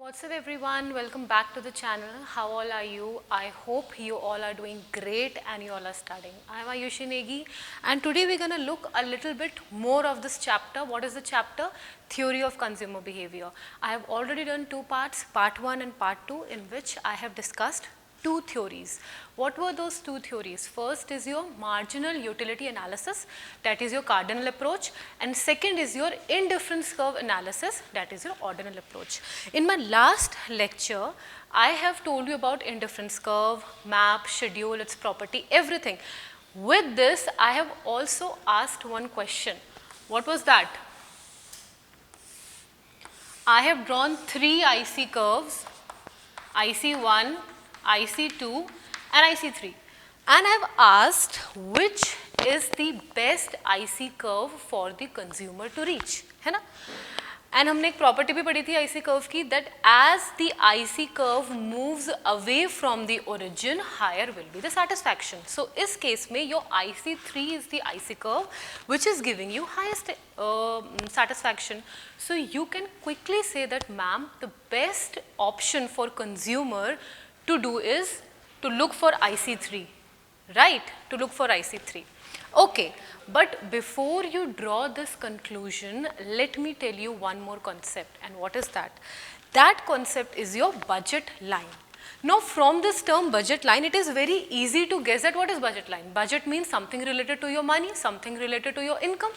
What's up everyone, welcome back to the channel. How all are you? I hope you all are doing great and you all are studying. I am Ayushi Negi and today we're going to look a little bit more of this chapter. What is the chapter? Theory of consumer behavior. I have already done two parts, part 1 and part 2, in which I have discussed two theories. What were those two theories? First is your marginal utility analysis, that is your cardinal approach, and second is your indifference curve analysis, that is your ordinal approach. In my last lecture, I have told you about indifference curve, map, schedule, its property, everything. With this, I have also asked one question. What was that? I have drawn three IC curves, IC1, IC2 and IC3, and I have asked which is the best IC curve for the consumer to reach, है ना? And हमने एक property भी पढ़ी थी IC curve की, that as the IC curve moves away from the origin, higher will be the satisfaction. So इस case में your IC3 is the IC curve which is giving you highest satisfaction. So you can quickly say that, ma'am, the best option for consumer to do is to look for IC3, right? To look for IC3. Okay, but before you draw this conclusion, let me tell you one more concept. And what is that? That concept is your budget line. Now from this term budget line, it is very easy to guess that what is budget line. Budget means something related to your money, something related to your income.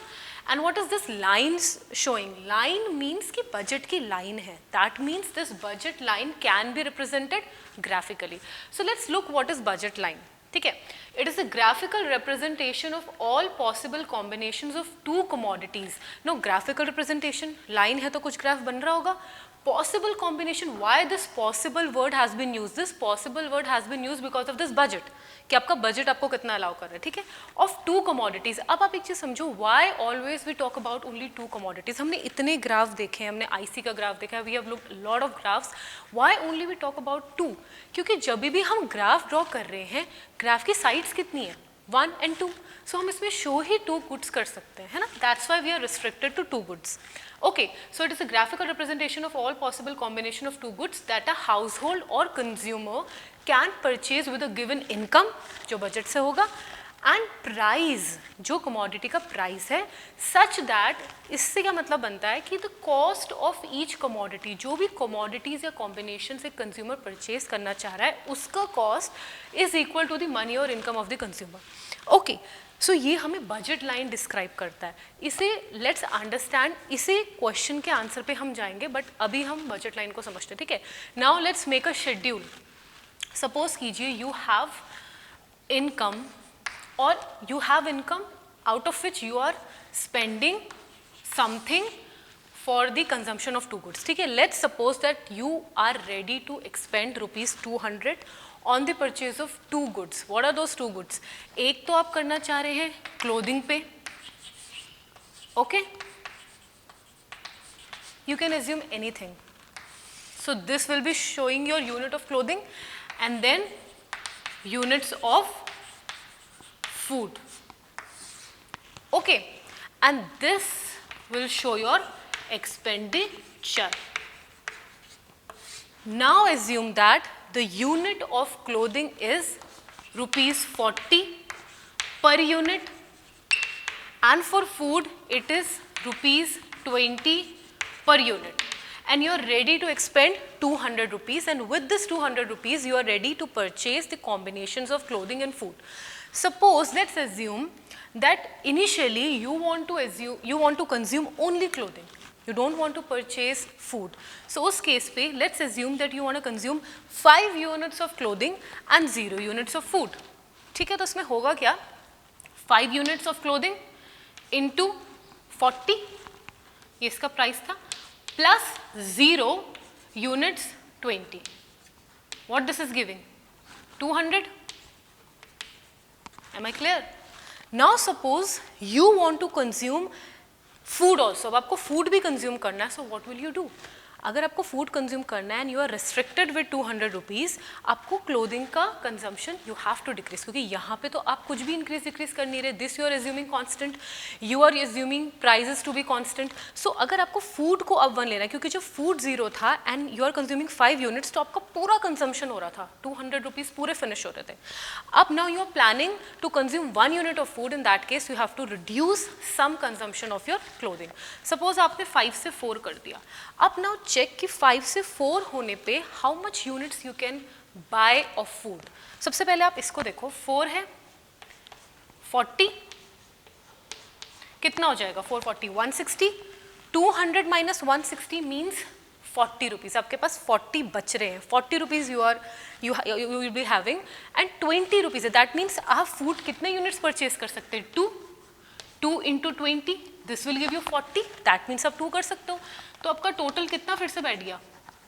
And what is this lines showing? Line means कि budget की line है. That means this budget line can be represented graphically. So let's look what is budget line. ठीक है? It is a graphical representation of all possible combinations of two commodities. Now graphical representation, line है तो कुछ graph बन रहा होगा. Possible combination, why this possible word has been used? This possible word has been used because of this budget. कि आपका budget आपको कितना allow कर रहा है, ठीक है? Of two commodities. अब आप एक चीज़ समझो, why always we talk about only two commodities? हमने इतने graph देखे हैं, हमने IC का graph देखा है, we have looked a lot of graphs. Why only we talk about two? क्योंकि जब भी हम graph draw कर रहे हैं, graph की sides कितनी है? 1 and 2. So हम इसमें show ही two goods कर सकते हैं, है ना? That's why we are restricted to two goods. Okay, so it is a graphical representation of all possible combination of two goods that a household or consumer can purchase with a given income, जो budget से होगा, and price, जो commodity का price है, such that, इससे क्या मतलब बनता है कि the cost of each commodity, जो भी commodities या combination से consumer purchase करना चाह रहा है, उसका cost is equal to the money or income of the consumer. Okay, so ये हमें budget line describe करता है. इसे let's understand, इसे question के answer पे हम जाएंगे, but अभी हम budget line को समझते हैं, ठीक है? Now let's make a schedule. Suppose कीजिए you have income, or you have income out of which you are spending something for the consumption of two goods, ठीक है? Let's suppose that you are ready to expend rupees 200 on the purchase of two goods. What are those two goods? एक तो आप करना चाह रहे हैं clothing पे, okay? You can assume anything. So this will be showing your unit of clothing and then units of food. Okay, and this will show your expenditure. Now assume that the unit of clothing is rupees 40 per unit, and for food it is rupees 20 per unit, and you are ready to expend 200 rupees, and with this 200 rupees you are ready to purchase the combinations of clothing and food. Suppose, let's assume that initially you want to consume only clothing. You don't want to purchase food. So उस case पे let's assume that you want to consume 5 units of clothing and 0 units of food. ठीक है, तो इसमें होगा क्या? 5 units of clothing into 40, ये इसका price था, plus 0 units 20. What this is giving? 200. Am I clear? Now suppose you want to consume food also. अब आपको food भी consume करना है, so what will you do? अगर आपको फूड कंज्यूम करना है and you are restricted with 200 rupees, आपको क्लोथिंग का consumption you have to decrease, क्योंकि यहाँ पे तो आप कुछ भी इंक्रीज डिक्रीज कर नहीं रहे. This you are assuming constant, you are assuming prices to be constant. So अगर आपको फूड को अब 1 लेना है, क्योंकि जो फूड 0 था and you are consuming 5 units, तो आपका पूरा कंजम्पशन हो रहा था, 200 रुपीज़ पूरे फिनिश हो रहे थे. अब now you are planning to consume 1 unit of food, in that case you have to reduce some consumption of your clothing. Suppose आपने 5 से 4 कर दिया. अब नाउ चेक कि 5 से 4 होने पे how much units you can buy of food. सबसे पहले आप इसको देखो, 4 है 40, कितना हो जाएगा 440 160. 200 माइनस 160 मीन्स 40 रुपीज़. आपके पास 40 बच रहे हैं. 40 rupees you will be having and 20 rupees. That means आप फूड कितने यूनिट्स परचेज कर सकते हैं? 2 into 20, this will give you 40. That means आप 2 कर सकते हो. तो आपका टोटल कितना फिर से बैठ गया?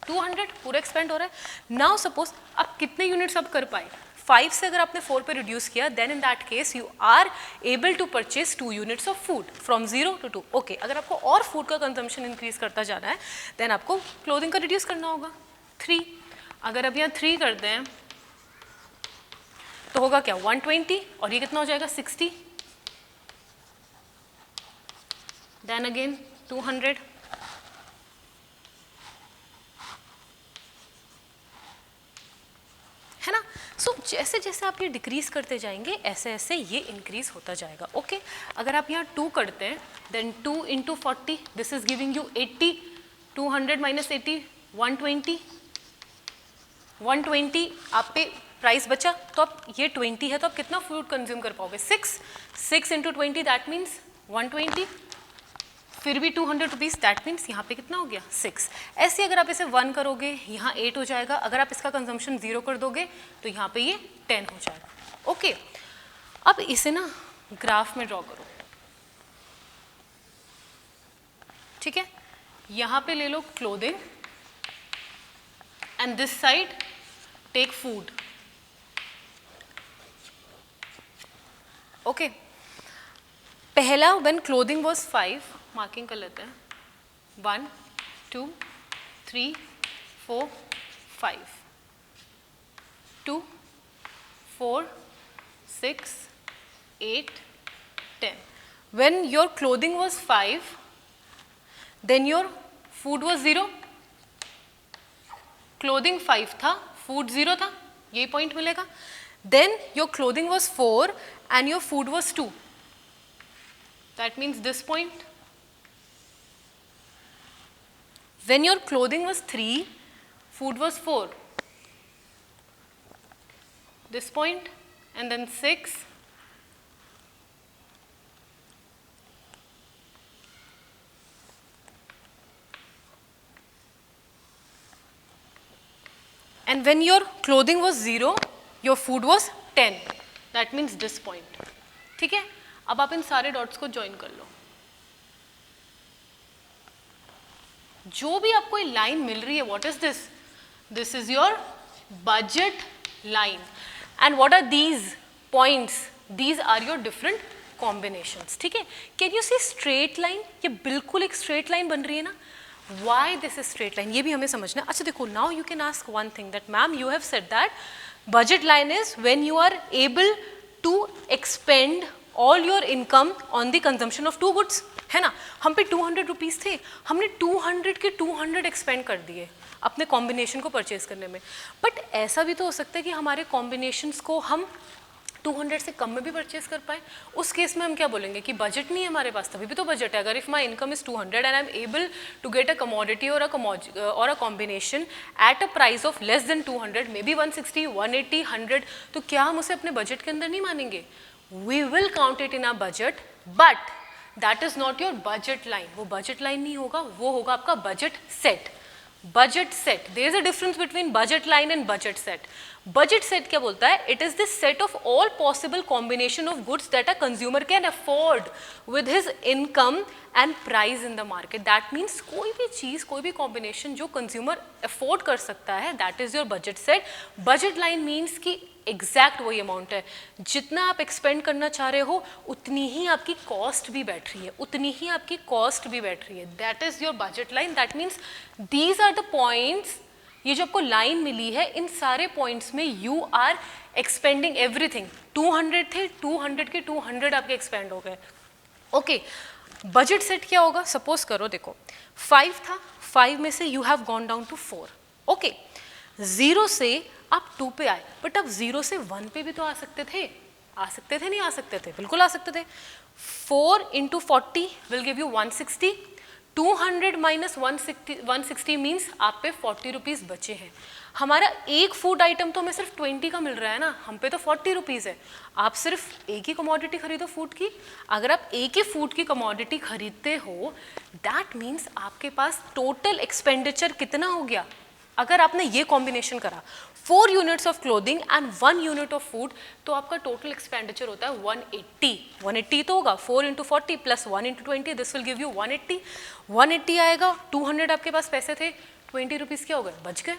200 पूरा एक्सपेंड हो रहा है. नाउ सपोज आप कितने यूनिट्स अब कर पाए? 5 से अगर आपने 4 पे रिड्यूस किया, then in that case you are able to purchase 2 units of food from 0 to 2. Okay, अगर आपको और फूड का कंजम्पशन इंक्रीज करता जाना है, देन आपको क्लोथिंग का रिड्यूस करना होगा. 3, अगर अब यहाँ 3 करते हैं तो होगा क्या? 120, और ये कितना हो जाएगा? 60. Then again 200. है ना? सो जैसे जैसे आप ये डिक्रीज करते जाएंगे, ऐसे ऐसे ये इंक्रीज होता जाएगा. ओके, अगर आप यहाँ 2 करते हैं, then 2 into 40, this is giving you 80. 200 minus 80, 120. 120 आप पे प्राइस बचा, तो आप ये 20 है, तो आप कितना फूड कंज्यूम कर पाओगे? 6 इंटू 20, दैट मीन्स 120. फिर भी 200 रुपीज़, दैट मीन्स यहाँ पे कितना हो गया? 6. ऐसे अगर आप इसे 1 करोगे, यहाँ 8 हो जाएगा. अगर आप इसका कंजम्पशन 0 कर दोगे, तो यहाँ पे ये 10 हो जाएगा. ओके, अब इसे ना ग्राफ में ड्रॉ करो. ठीक है, यहाँ पे ले लो clothing and this side take food. Okay, पहला व्हेन क्लोथिंग वाज 5, मार्किंग कर लेते हैं. 1 2 3 4 5. 2 4 6 8 10. When your clothing was 5, then your food was 0. Clothing 5 था, फूड 0 था, यही पॉइंट मिलेगा. Then your clothing was 4 and your food was 2. That means this point. When your clothing was 3, food was 4. This point, and then 6. And when your clothing was 0, your food was 10. That means this point. ठीक है, अब आप इन सारे dots को join कर लो. जो भी आपको ये लाइन मिल रही है, what is this? This is your budget line. And what are these points? These are your different combinations. ठीक है, can you see straight line? ये बिल्कुल एक स्ट्रेट लाइन बन रही है ना. Why this is straight line? ये भी हमें समझना है. अच्छा देखो, now you can ask one thing that ma'am you have said that budget line is when you are able to expend all your income on the consumption of two goods, है ना. हम पे 200 रुपीज़ थे, हमने 200 के 200 expand कर दिए अपने कॉम्बिनेशन को परचेज करने में. बट ऐसा भी तो हो सकता है कि हमारे कॉम्बिनेशंस को हम 200 से कम में भी परचेज कर पाए. उस केस में हम क्या बोलेंगे कि बजट नहीं है हमारे पास. तभी भी तो बजट है. अगर if my income is 200 and I am able to get a commodity or a combination at a price of less than 200, may be 160, 180, 100, तो क्या हम उसे अपने बजट के अंदर नहीं मानेंगे? We will count it in our budget, but that is not your budget line. वो बजट लाइन नहीं होगा, वो होगा आपका budget set. Budget set, there is a difference between budget line and budget set. Budget set क्या बोलता है? It is the set of all possible combination of goods that a consumer can afford with his income and price in the market. That means कोई भी चीज, कोई भी combination जो consumer afford कर सकता है, that is your budget set. Budget line means कि एग्जैक्ट वही अमाउंट है। जितना आप एक्सपेंड करना चाह रहे हो उतनी ही आपकी कॉस्ट भी बैठ रही है, उतनी ही आपकी कॉस्ट भी बैठ रही है। That is your budget line. That means these are the points, ये जो आपको लाइन मिली है इन सारे पॉइंट्स में यू आर एक्सपेंडिंग एवरीथिंग। 200 थे, 200 के 200 आपके एक्सपेंड हो गए। ओके, बजट सेट क्या होगा? सपोज करो, देखो 5 था, 5 में से you have gone down to 4। Okay, 0 से आप 2 पे आए, बट अब 0 से 1 पे भी तो आ सकते थे, आ सकते थे, नहीं आ सकते थे? बिल्कुल आ सकते थे। 4 into 40 will give you 160। 200 minus 160 means आप पे 40 रुपीज़ बचे हैं। हमारा एक फूड आइटम तो हमें सिर्फ 20 का मिल रहा है ना, हम पे तो 40 रुपीज़ है। आप सिर्फ एक ही कमोडिटी खरीदो फूड की। अगर आप एक ही फूड की कमोडिटी खरीदते हो, दैट मीन्स आपके पास टोटल एक्सपेंडिचर कितना हो गया? अगर आपने ये कॉम्बिनेशन करा 4 units of clothing and 1 unit of food, तो आपका टोटल एक्सपेंडिचर होता है 180। 180 तो होगा 4 into 40 plus 1 into 20, this will give you 180। 180 आएगा, 200 आपके पास पैसे थे, 20 रुपीज़ क्या हो गए? बच गए।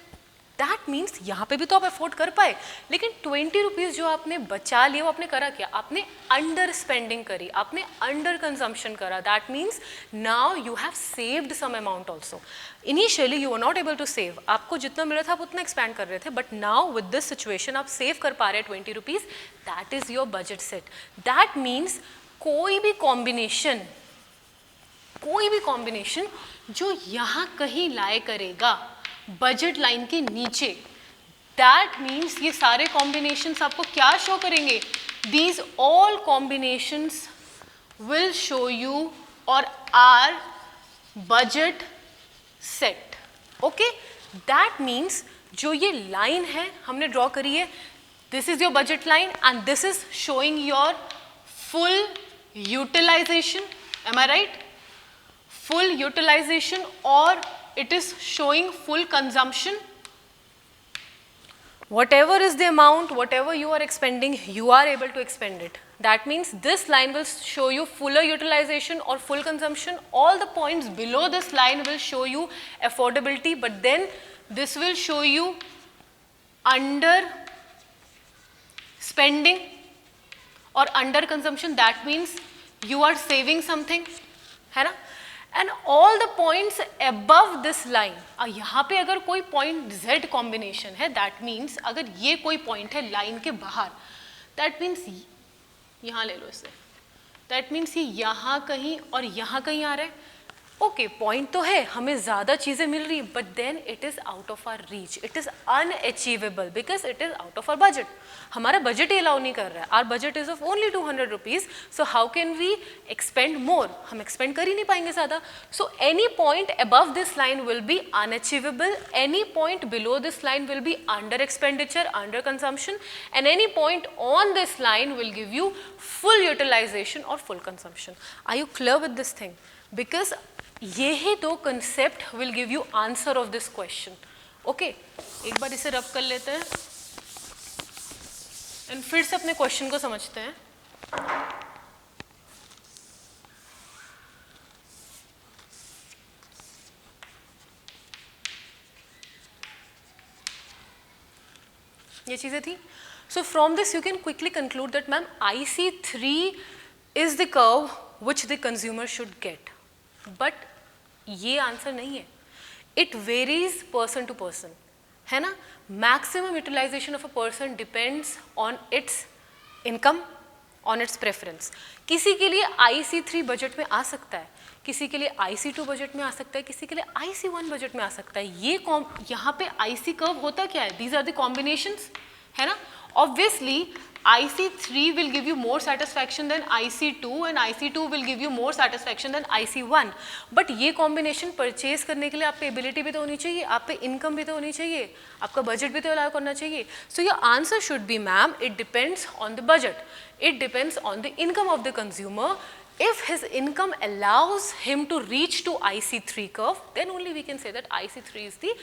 दैट मीन्स यहाँ पे भी तो आप अफोर्ड कर पाए, लेकिन 20 रुपीज़ जो आपने बचा लिए वो आपने करा क्या? आपने अंडर स्पेंडिंग करी, आपने अंडर कंजम्पशन करा। That means now you have saved some amount also. Initially you are not able to save, आपको जितना मिला था आप उतना एक्सपैंड कर रहे थे, but now with this situation आप सेव कर पा रहे हैं 20 rupees. That is your budget set. That means कोई भी कॉम्बिनेशन जो यहाँ कहीं लाए करेगा बजट लाइन के नीचे, दैट मीन्स ये सारे कॉम्बिनेशंस आपको क्या शो करेंगे? These all combinations will show you or our budget set. Okay, that means जो ये लाइन है हमने ड्रॉ करी है, this is your budget line and this is showing your full utilization. Am I right? full utilization, or it is showing full consumption. Whatever is the amount, whatever you are expending, you are able to expend it. That means this line will show you fuller utilization or full consumption. All the points below this line will show you affordability, but then this will show you under spending or under consumption. That means you are saving something, है ना? And all the points above this line, यहाँ पे अगर कोई point Z combination है, that means अगर ये कोई पॉइंट है लाइन के बाहर, दैट मीन्स यहाँ ले लो इसे, दैट मीन्स ये यहाँ कहीं और यहाँ कहीं आ रहा है। ओके, पॉइंट तो है, हमें ज़्यादा चीज़ें मिल रही है, but then it is out of our reach, it is unachievable because it is out of our budget. हमारा बजट ही अलाउ नहीं कर रहा है, our budget is of only 200 rupees, so how can we expend more? हम expend कर ही नहीं पाएंगे ज़्यादा। So any point above this line will be unachievable, any point below this line will be under expenditure, under consumption, and any point on this line will give you full utilization or full consumption. Are you clear with this thing? Because ये ही दो concept will give you answer of this question. Okay, एक बार इसे रब कर लेते हैं एंड फिर से अपने क्वेश्चन को समझते हैं। ये चीजें थी। So from this you can quickly conclude that ma'am IC3 is the curve which the consumer should get, but ये आंसर नहीं है। It varies person to person, है ना? Maximum utilization of a person depends on its income, on its preference. किसी के लिए IC3 budget में आ सकता है, किसी के लिए IC2 बजट में आ सकता है, किसी के लिए IC1 बजट में आ सकता है। ये यहाँ पे IC कर्व होता क्या है? दीज आर द कॉम्बिनेशंस, है ना? Obviously IC3 will give you more satisfaction than IC2 and IC2 will give you more satisfaction than IC1. But ये कॉम्बिनेशन परचेज करने के लिए आप पे एबिलिटी भी तो होनी चाहिए, आप पे इनकम भी तो होनी चाहिए, आपका बजट भी तो अलाउ करना चाहिए। So your answer should be ma'am, it depends on the budget, it depends on the income of the consumer. If his income allows him to reach to IC3 curve, then only we can say that IC3 is the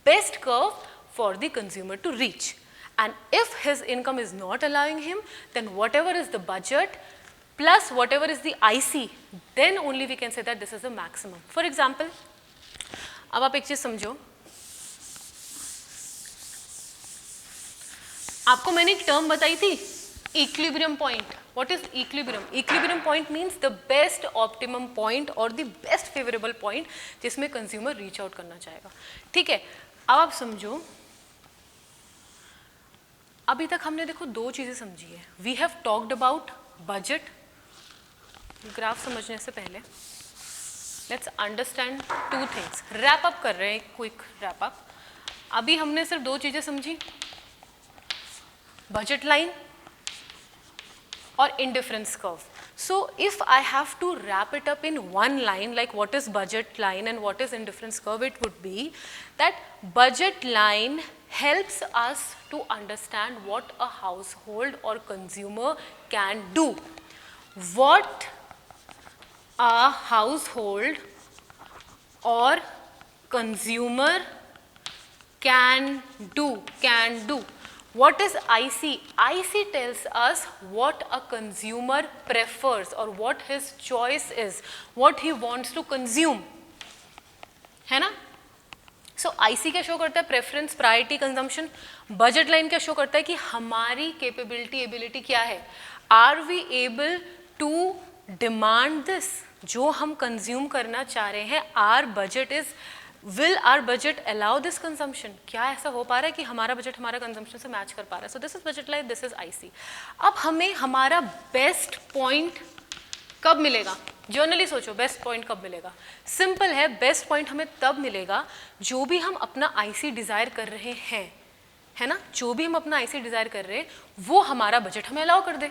best curve for the consumer to reach. And if his income is not allowing him, then whatever is the budget plus whatever is the IC, then only we can say that this is the maximum. For example, अब आप एक चीज समझो, आपको मैंने एक term बताई थी, equilibrium point. What is equilibrium? Equilibrium point means the best optimum point और द बेस्ट फेवरेबल पॉइंट जिसमें कंज्यूमर रीच आउट करना चाहेगा. ठीक है, अब आप समझो, अभी तक हमने देखो दो चीजें समझी है. We have talked about budget. Graph समझने से पहले let's understand two things. Wrap up कर रहे हैं, क्विक रैप अप. अभी हमने सिर्फ दो चीजें समझी, budget line or indifference curve. So if I have to wrap it up in one line, like what is budget line and what is indifference curve, it would be that budget line helps us to understand what a household or consumer can do. What a household or consumer can do. What is IC? IC tells us what a consumer prefers or what his choice is, what he wants to consume. है ना? So IC क्या show करता है? Preference, priority, consumption. Budget line क्या show करता है कि हमारी कैपेबिलिटी, एबिलिटी क्या है. Are we able to demand this, जो हम कंज्यूम करना चाह रहे हैं. Our budget is, will our budget allow this consumption? क्या ऐसा हो पा रहा है कि हमारा बजट हमारा कंजम्पशन से मैच कर पा रहा है. So this is budget line, this is IC. अब हमें हमारा बेस्ट पॉइंट कब मिलेगा? जर्नली सोचो, बेस्ट पॉइंट कब मिलेगा? सिंपल है, बेस्ट पॉइंट हमें तब मिलेगा जो भी हम अपना आईसी डिजायर कर रहे हैं, है ना. जो भी हम अपना आईसी डिजायर कर रहे हैं वो हमारा बजट हमें अलाउ कर दे.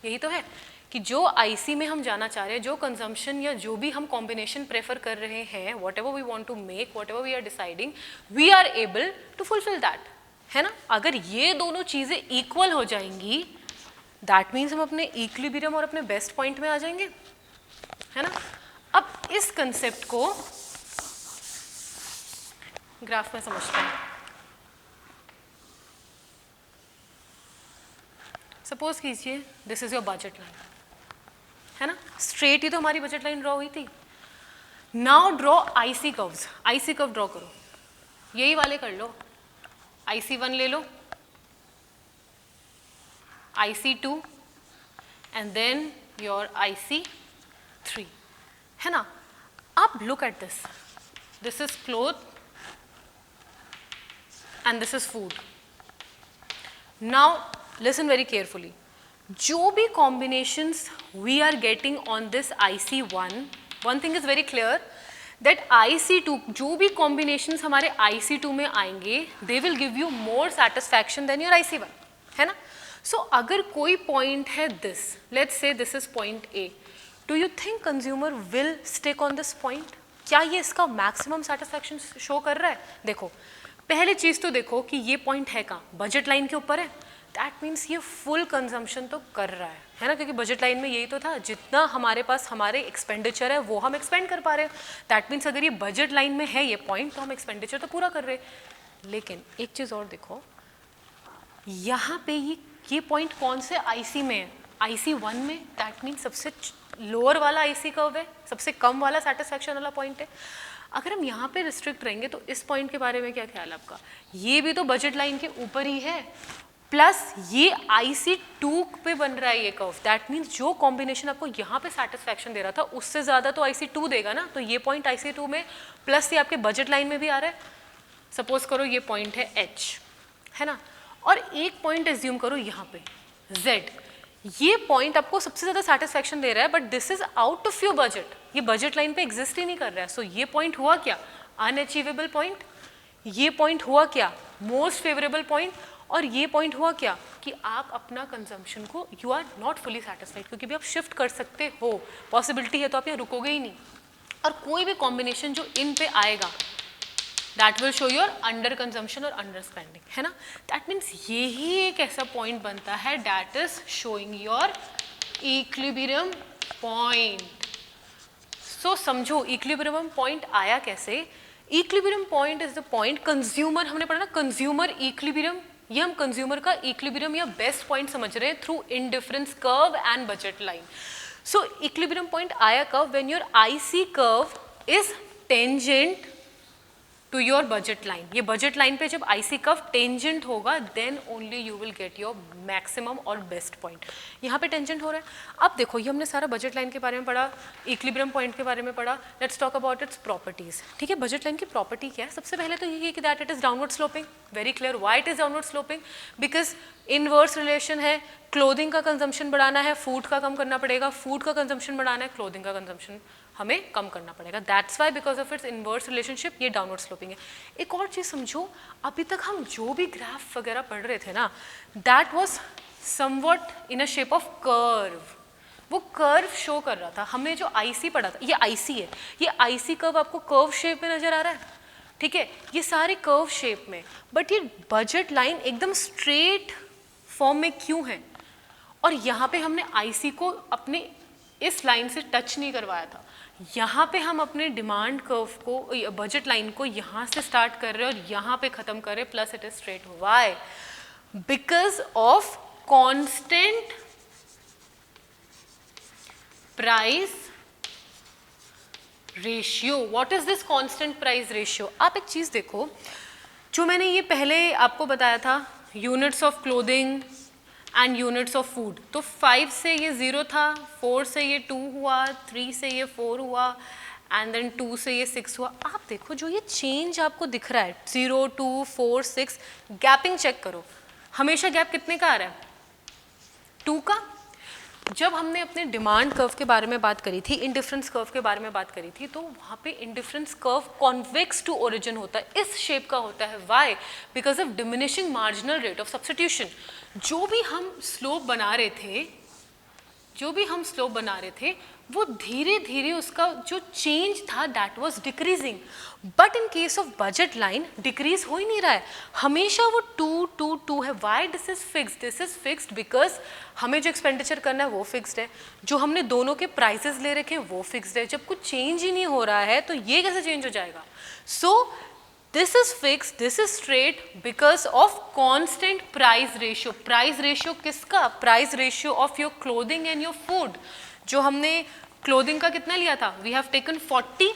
यही तो है कि जो आईसी में हम जाना चाह रहे हैं, जो कंजम्पशन या जो भी हम कॉम्बिनेशन प्रेफर कर रहे हैं, whatever we want to make, whatever we are deciding, we are able to fulfil that, है ना. अगर ये दोनों चीज़ें इक्वल हो जाएंगी, दैट मीन्स हम अपने इक्विलिब्रियम और अपने बेस्ट पॉइंट में आ जाएंगे, है ना. अब इस कंसेप्ट को ग्राफ में समझते हैं. सपोज कीजिए this is your budget line, है ना. स्ट्रेट ही तो हमारी बजट लाइन ड्रॉ हुई थी. Now draw IC curves. IC curve draw करो, यही वाले कर लो. IC1 ले लो, IC2 and then your IC3, है ना. अब look at this. This is cloth and this is food. Now listen very carefully. जो भी combinations we are getting on this IC1, one thing is very clear that IC2, जो भी combinations हमारे IC2 में आएंगे, they will give you more satisfaction than your IC1, है ना. So अगर कोई point है this, let's say this is point A, do you think consumer will stick on this point? क्या ये इसका maximum satisfaction show कर रहा है? देखो, पहले चीज़ तो देखो कि ये point है कहाँ? बजट लाइन के ऊपर है. दैट मीन्स ये फुल कंजम्पशन तो कर रहा है ना, क्योंकि बजट लाइन में यही तो था, जितना हमारे पास हमारे एक्सपेंडिचर है वो हम एक्सपेंड कर पा रहे हैं. दैट मीन्स अगर ये बजट लाइन में है ये पॉइंट, तो हम एक्सपेंडिचर तो पूरा कर रहे हैं. लेकिन एक चीज़ और देखो, यहाँ पे ये पॉइंट कौन से आईसी में है? IC1 में. दैट मीन्स सबसे लोअर वाला आईसी कर्व है, सबसे कम वाला सेटिस्फैक्शन वाला पॉइंट है. अगर हम यहाँ पे रिस्ट्रिक्ट रहेंगे तो इस पॉइंट के बारे में क्या ख्याल है आपका? ये भी तो बजट लाइन के ऊपर ही है, प्लस ये IC2 पे बन रहा है ये कर्व. दैट मीन्स जो कॉम्बिनेशन आपको यहाँ पे सेटिस्फैक्शन दे रहा था उससे ज़्यादा तो IC2 देगा ना. तो ये पॉइंट IC2 में, प्लस ये आपके बजट लाइन में भी आ रहा है. सपोज करो ये पॉइंट है H, है ना, और एक पॉइंट एज्यूम करो यहाँ पे Z. ये पॉइंट आपको सबसे ज़्यादा सेटिस्फैक्शन दे रहा है, but this is out of your budget. ये बजट लाइन पे एग्जिस्ट ही नहीं कर रहा है. सो ये पॉइंट हुआ क्या? Unachievable point. ये पॉइंट हुआ क्या? Most favourable point. और ये पॉइंट हुआ क्या कि आप अपना कंजम्पशन को you are not fully satisfied, क्योंकि भी आप शिफ्ट कर सकते हो, पॉसिबिलिटी है, तो आप यहाँ रुकोगे ही नहीं. और कोई भी कॉम्बिनेशन जो इन पे आएगा that will show your under consumption और अंडर स्पेंडिंग, है ना. दैट मीन्स यही एक ऐसा पॉइंट बनता है that is showing your equilibrium point. So समझो इक्विलिब्रियम पॉइंट आया कैसे. Equilibrium point is the point consumer, हमने पढ़ा ना कंज्यूमर इक्विलिब्रियम, ये हम कंज्यूमर का इक्विलिब्रियम या बेस्ट पॉइंट समझ रहे हैं through indifference curve and budget line. So equilibrium point आया कब? When your IC curve is tangent to your budget line. ये बजट लाइन पे जब आईसी कर्व टेंजेंट होगा then only you will get your maximum और best point. यहाँ पे tangent हो रहा है। अब देखो ये हमने सारा बजट लाइन के बारे में पढ़ा, इक्विलिब्रियम पॉइंट के बारे में पढ़ा। Let's talk about its properties. ठीक है, बजट लाइन की प्रॉपर्टी क्या है? सबसे पहले तो ये कि that it is downward sloping. Very clear, why it is downward sloping? Because inverse relation है, क्लोथिंग का कंजम्पशन बढ़ाना है, फूड का कम करना पड़ेगा, फूड का कंजम्पशन बढ़ाना है, क्लोथिंग का कंजम्पशन हमें कम करना पड़ेगा। That's why because of its inverse relationship ये डाउनवर्ड स्लोपिंग है। एक और चीज़ समझो, अभी तक हम जो भी ग्राफ वगैरह पढ़ रहे थे ना, that was somewhat in a shape of curve. वो कर्व शो कर रहा था। हमने जो आईसी पढ़ा था, ये आईसी है, ये आईसी कर्व आपको कर्व शेप में नजर आ रहा है। ठीक है, ये सारे कर्व शेप में, बट ये बजट लाइन एकदम स्ट्रेट फॉर्म में क्यों है? और यहाँ पे हमने आईसी को अपने इस लाइन से टच नहीं करवाया था। यहाँ पे हम अपने डिमांड कर्व को, बजट लाइन को यहाँ से स्टार्ट कर रहे हैं और यहाँ पे खत्म कर रहे हैं, plus it is straight. Why? Because of constant price ratio. What is this constant price ratio? आप एक चीज देखो, जो मैंने ये पहले आपको बताया था, units of clothing and units of food, तो 5 से ये 0 था, 4 से ये 2 हुआ, 3 से ये 4 हुआ, एंड देन 2 से ये 6 हुआ। आप देखो जो ये चेंज आपको दिख रहा है, 0, 2, 4, 6, गैपिंग चेक करो, हमेशा गैप कितने का आ रहा है? 2 का। जब हमने अपने डिमांड कर्व के बारे में बात करी थी, इंडिफरेंस कर्व के बारे में बात करी थी, तो वहाँ पे indifference curve convex to origin होता है, इस शेप का होता है। Why? Because of diminishing marginal rate of substitution. जो भी हम स्लोप बना रहे थे, वो धीरे धीरे उसका जो चेंज था that was decreasing. But in case of budget line decrease हो ही नहीं रहा है, हमेशा वो 2, 2, 2 है। Why this is fixed? This is fixed because हमें जो एक्सपेंडिचर करना है वो फिक्स्ड है, जो हमने दोनों के प्राइसेस ले रखे हैं वो फिक्स्ड है। जब कुछ चेंज ही नहीं हो रहा है तो ये कैसे चेंज हो जाएगा? सो this is fixed, this is straight because of constant price ratio. Price ratio किसका? Price ratio of your clothing and your food. जो हमने clothing का कितना लिया था? We have taken 40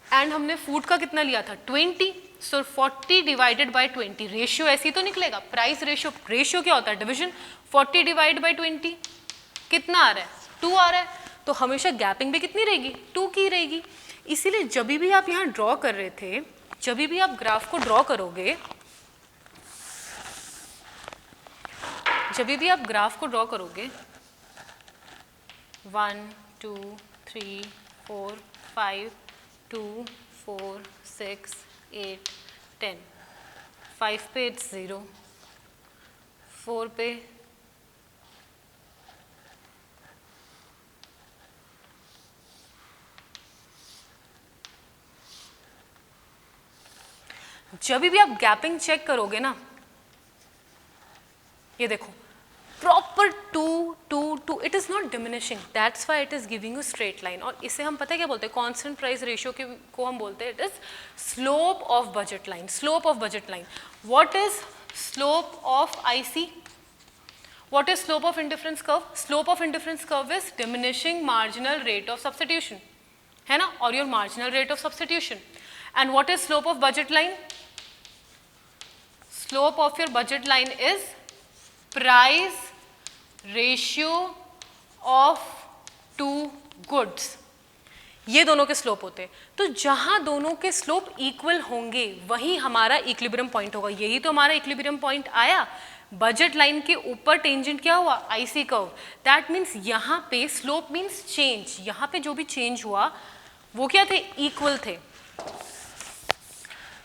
and हमने food का कितना लिया था? 20. So 40 divided by 20. Ratio ऐसी तो निकलेगा। Price ratio, ratio क्या होता है? Division. 40 divided by 20 कितना आ रहा है? 2 आ रहा है। तो हमेशा गैपिंग भी कितनी रहेगी? 2 की रहेगी। इसीलिए जब भी आप यहाँ ड्रॉ कर रहे थे, जब भी आप ग्राफ को ड्रॉ करोगे, 1, 2, 3, 4, 5, 2, 4, 6, 8, 10, 5 पे इट्स 0, 4 पे जब भी आप गैपिंग चेक करोगे ना, ये देखो proper 2, 2, 2, it is not diminishing, that's why it is giving you straight line. और इसे हम पता है क्या बोलते हैं? कांस्टेंट प्राइस रेशियो को हम बोलते हैं it is slope of budget line. Slope of budget line. What is slope of IC? What is slope of indifference curve? Slope of indifference curve is diminishing marginal rate of substitution, है ना, और your marginal rate of substitution. And what is slope of budget line? Slope of your budget line is price ratio of two goods. ये दोनों के slope होते हैं। तो जहां दोनों के स्लोप इक्वल होंगे वहीं हमारा इक्विलिब्रियम पॉइंट होगा। यही तो हमारा इक्विलिब्रियम पॉइंट आया। बजट लाइन के ऊपर टेंजेंट क्या हुआ? IC curve. दैट मीन्स यहाँ पे स्लोप मीन्स चेंज, यहाँ पे जो भी चेंज हुआ वो क्या थे? इक्वल थे।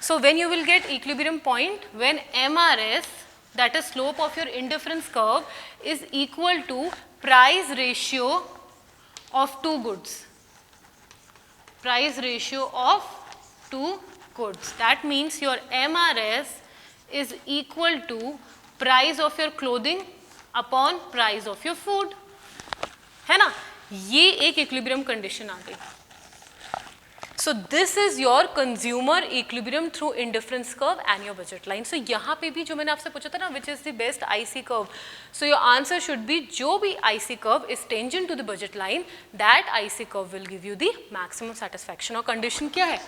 So when you will get equilibrium point when MRS, that is slope of your indifference curve, is equal to price ratio of two goods. Price ratio of two goods. That means your MRS is equal to price of your clothing upon price of your food. है ना? ये एक equilibrium condition आ गई। So this is your consumer equilibrium through indifference curve and your budget line. So यहाँ पे भी जो मैंने आपसे पूछा था ना, which is the best IC curve. So your answer should be जो भी IC curve is tangent to the budget line, that IC curve will give you the maximum satisfaction. और condition क्या है?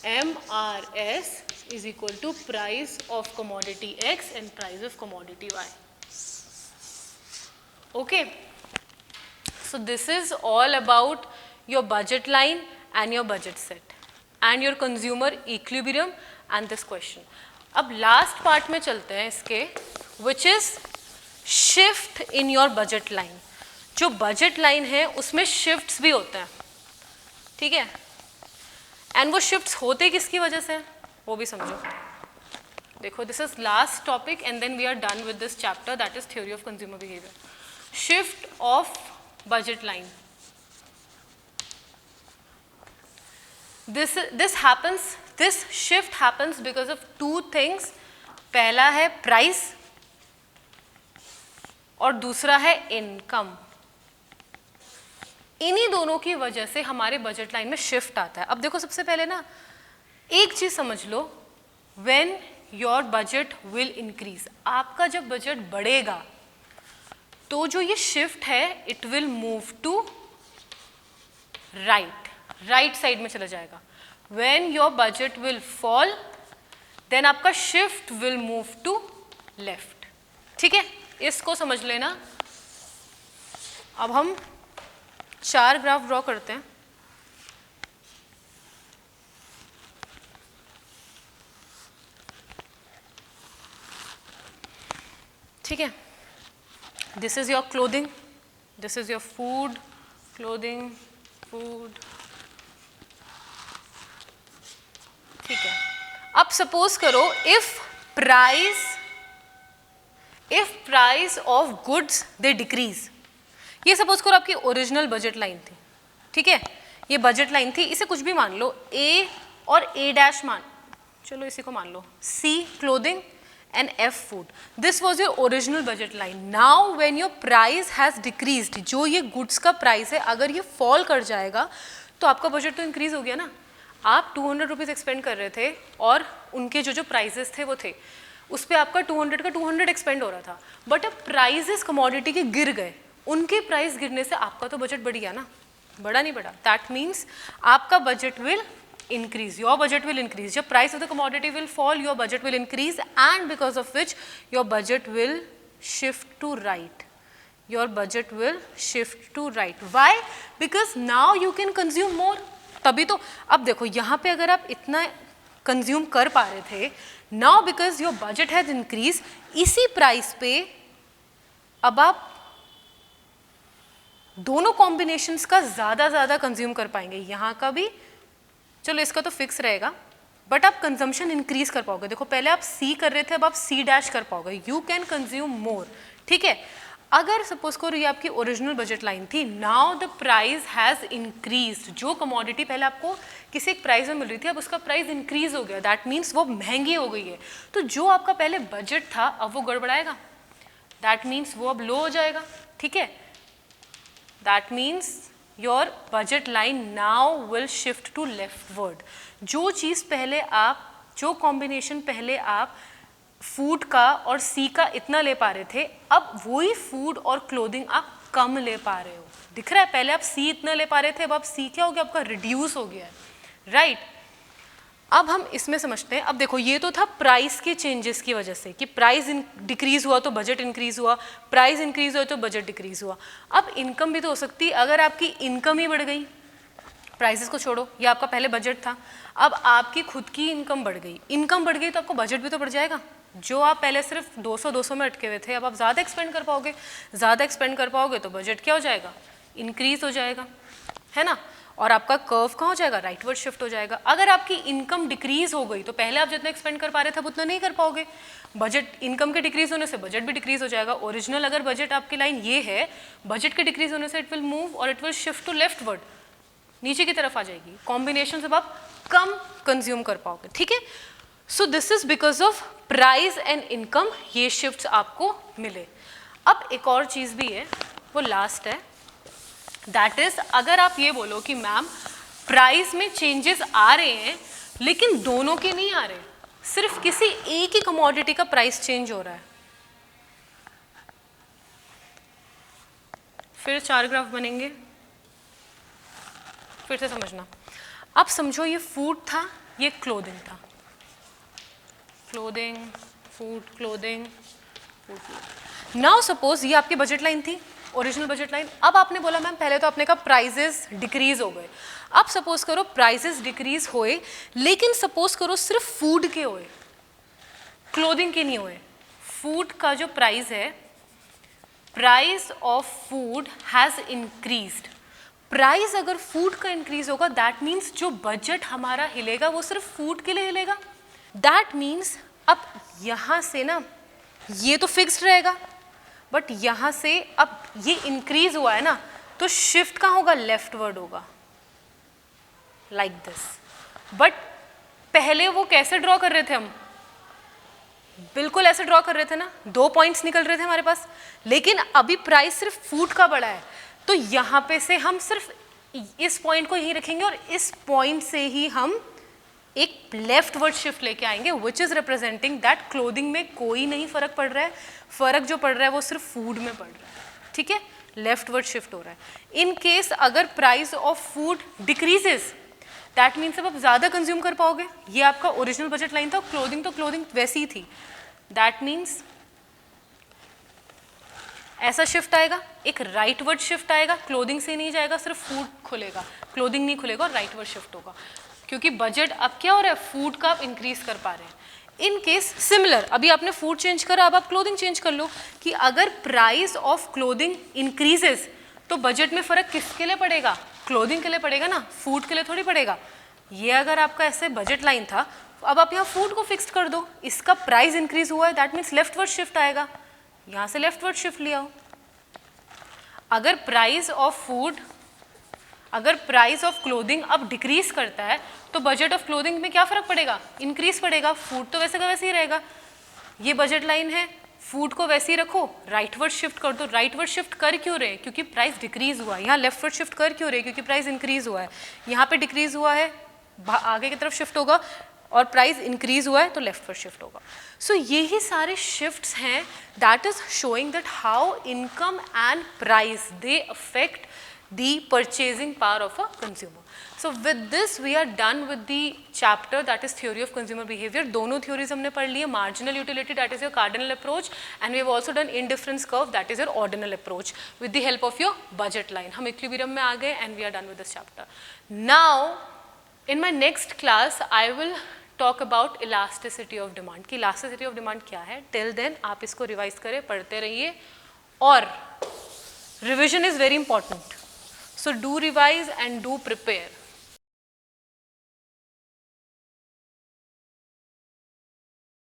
MRS is equal to price of commodity X and price of commodity Y. Okay, so this is all about your budget line and your budget set and your consumer equilibrium and this question. अब last part में चलते हैं इसके, which is shift in your budget line. जो budget line है उसमें shifts भी होते हैं, ठीक है, and वो shifts होते किसकी वजह से वो भी समझो. देखो, this is last topic and then we are done with this chapter, that is theory of consumer behavior. Shift of budget line. This shift happens because of two things. पहला है price और दूसरा है इनकम. इन्हीं दोनों की वजह से हमारे बजट लाइन में शिफ्ट आता है. अब देखो, सबसे पहले ना एक चीज समझ लो, when your budget will increase, आपका जब बजट बढ़ेगा तो जो ये शिफ्ट है it will move to right side में चला जाएगा. when your budget will fall then आपका shift will move to left. ठीक है, इसको समझ लेना. अब हम 4 ग्राफ ड्रॉ करते हैं. ठीक है, this is your clothing, this is your food, clothing, food. ठीक है, अब सपोज करो if price of goods they decrease. ये सपोज करो आपकी ओरिजिनल बजट लाइन थी, ठीक है, ये बजट लाइन थी, इसे कुछ भी मान लो, A और A' मान, चलो इसी को मान लो, C clothing and F food. This was your original budget line. Now when your price has decreased, जो ये goods का price है अगर ये fall कर जाएगा तो आपका बजट तो इंक्रीज हो गया ना. आप 200 रुपीज़ एक्सपेंड कर रहे थे और उनके जो प्राइजेस थे वो थे, उस पर आपका 200 का 200 एक्सपेंड हो रहा था. बट अब प्राइजेस कमोडिटी के गिर गए, उनके प्राइस गिरने से आपका तो बजट बढ़ गया ना, बढ़ा नहीं बढ़ा. दैट मीन्स आपका budget will increase, your budget will increase. Your price of the commodity will fall, your budget will increase, and because of which your budget will shift to right. Your budget will shift to right. Why? Because now you can consume more. तभी तो अब देखो यहाँ पे अगर आप इतना consume कर पा रहे थे, now because your budget has increased, इसी प्राइस पे अब आप दोनों कॉम्बिनेशंस का ज़्यादा कंज्यूम कर पाएंगे. यहाँ का भी चलो इसका तो फिक्स रहेगा, बट आप कंजम्पशन इंक्रीज कर पाओगे. देखो पहले आप C कर रहे थे, अब आप C' कर पाओगे. You can consume more. ठीक है, अगर सपोज करो ये आपकी ओरिजिनल बजट लाइन थी, now the price has increased. जो कमोडिटी पहले आपको किसी एक प्राइस में मिल रही थी, अब उसका प्राइस इंक्रीज हो गया. दैट मीन्स वो महंगी हो गई है. तो जो आपका पहले बजट था अब वो गड़बड़ाएगा. दैट मीन्स वो अब लो हो जाएगा. ठीक है, that means your budget line now will shift to leftward. जो चीज़ पहले आप, जो कॉम्बिनेशन पहले आप फूड का और C का इतना ले पा रहे थे, अब वही फूड और क्लोथिंग आप कम ले पा रहे हो. दिख रहा है, पहले आप C इतना ले पा रहे थे, अब आप C क्या हो गया, आपका रिड्यूस हो गया है. राइट, अब हम इसमें समझते हैं. अब देखो ये तो था प्राइस के चेंजेस की वजह से, कि प्राइस डिक्रीज हुआ तो बजट इंक्रीज हुआ, प्राइस इंक्रीज हुआ तो बजट डिक्रीज हुआ. अब इनकम भी तो हो सकती है. अगर आपकी इनकम ही बढ़ गई, प्राइसेस को छोड़ो, ये आपका पहले बजट था, अब आपकी खुद की इनकम बढ़ गई. इनकम बढ़ गई तो आपको बजट भी तो बढ़ जाएगा. जो आप पहले सिर्फ 200 में अटके हुए थे, अब आप ज़्यादा एक्सपेंड कर पाओगे. ज़्यादा एक्सपेंड कर पाओगे तो बजट क्या हो जाएगा, इंक्रीज हो जाएगा, है ना. और आपका कर्व कहाँ हो जाएगा, राइटवर्ड शिफ्ट हो जाएगा. अगर आपकी इनकम डिक्रीज हो गई तो पहले आप जितना एक्सपेंड कर पा रहे थे उतना नहीं कर पाओगे. बजट, इनकम के डिक्रीज होने से बजट भी डिक्रीज हो जाएगा. ओरिजिनल अगर बजट आपकी लाइन ये है, बजट के डिक्रीज होने से इट विल मूव और it will shift to leftward, नीचे की तरफ आ जाएगी. कॉम्बिनेशन से आप कम कंज्यूम कर पाओगे. ठीक है, so this is because of price and income, ये शिफ्ट आपको मिले. अब एक और चीज़ भी है, वो लास्ट है. दैट इज, अगर आप ये बोलो कि मैम प्राइस में चेंजेस आ रहे हैं लेकिन दोनों के नहीं आ रहे, सिर्फ किसी एक ही कमोडिटी का प्राइस चेंज हो रहा है, फिर 4 ग्राफ बनेंगे. फिर से समझना. अब समझो ये फूड था, ये क्लोथिंग था, clothing, food, clothing, food. Now suppose ये आपकी बजट लाइन थी, ओरिजिनल बजट लाइन। अब आपने बोला मैम पहले तो आपने कहा प्राइजेस डिक्रीज हो गए, अब सपोज करो प्राइजेस डिक्रीज होए, लेकिन सपोज करो सिर्फ फूड के होए, क्लोथिंग के नहीं हुए। फूड का जो प्राइस है, price of food has increased. Price अगर फूड का इंक्रीज होगा दैट मीन्स जो बजट हमारा हिलेगा वो सिर्फ फूड के लिए हिलेगा। दैट मीन्स अब यहां से ना ये तो फिक्स्ड रहेगा, बट यहां से अब ये इंक्रीज हुआ है ना, तो शिफ्ट कहां होगा, लेफ्टवर्ड होगा, लाइक दिस। बट पहले वो कैसे ड्रॉ कर रहे थे हम, बिल्कुल ऐसे ड्रॉ कर रहे थे ना, 2 पॉइंट्स निकल रहे थे हमारे पास, लेकिन अभी प्राइस सिर्फ फूड का बढ़ा है, तो यहां पे से हम सिर्फ इस पॉइंट को यहीं रखेंगे और इस पॉइंट से ही हम एक लेफ्टवर्ड शिफ्ट लेके आएंगे, which is representing that clothing में कोई नहीं फर्क पड़ रहा है, फर्क जो पड़ रहा है वो सिर्फ फूड में पड़ रहा है, ठीक है, लेफ्टवर्ड शिफ्ट हो रहा है। इन केस अगर price of food decreases that means अब आप ज़्यादा कंज्यूम कर पाओगे। ये आपका ओरिजिनल बजट लाइन था, क्लोथिंग तो क्लोथिंग वैसी ही थी, दैट मीन्स ऐसा शिफ्ट आएगा, एक राइटवर्ड शिफ्ट आएगा, क्लोथिंग से नहीं जाएगा, सिर्फ फूड खुलेगा, क्लोथिंग नहीं खुलेगा और राइटवर्ड शिफ्ट होगा, क्योंकि बजट अब क्या हो रहा है, फूड का आप इंक्रीज कर पा रहे हैं। इन केस सिमिलर, अभी आपने फूड चेंज करा, अब आप क्लोथिंग चेंज कर लो, कि अगर प्राइस ऑफ क्लोथिंग इंक्रीजेस तो बजट में फर्क किसके लिए पड़ेगा, क्लोथिंग के लिए पड़ेगा ना, फूड के लिए थोड़ी पड़ेगा। ये अगर आपका ऐसे बजट लाइन था, अब आप यहाँ फूड को फिक्स कर दो, इसका प्राइस इंक्रीज हुआ है, दैट मीन्स लेफ्टवर्ड शिफ्ट आएगा, यहाँ से लेफ्टवर्ड शिफ्ट लिया हो। अगर प्राइस ऑफ फूड, अगर प्राइस ऑफ क्लोथिंग अब डिक्रीज करता है तो बजट ऑफ क्लोथिंग में क्या फर्क पड़ेगा, इंक्रीज पड़ेगा, फूड तो वैसे का वैसे ही रहेगा। ये बजट लाइन है, फूड को वैसे ही रखो, राइटवर्ड शिफ्ट कर दो। राइटवर्ड शिफ्ट कर क्यों रहे, क्योंकि प्राइस डिक्रीज हुआ है। यहाँ लेफ्टवर्ड शिफ्ट कर क्यों रहे, क्योंकि प्राइस इंक्रीज हुआ है। यहाँ पे डिक्रीज हुआ है, आगे की तरफ शिफ्ट होगा, और प्राइस इंक्रीज हुआ है तो लेफ्टवर्ड शिफ्ट होगा। सो यही सारे शिफ्ट्स हैं that is showing that how income and price they affect the purchasing power of a consumer. So with this we are done with the chapter that is theory of consumer behavior. दोनों theories हमने पढ़ ली है, marginal utility that is your cardinal approach, and we have also done indifference curve that is your ordinal approach with the help of your budget line. हम equilibrium में आ गए and we are done with this chapter. Now in my next class I will talk about elasticity of demand, कि elasticity of demand क्या है। Till then आप इसको revise करें, पढ़ते रहिए, और revision is very important. So do revise and do prepare.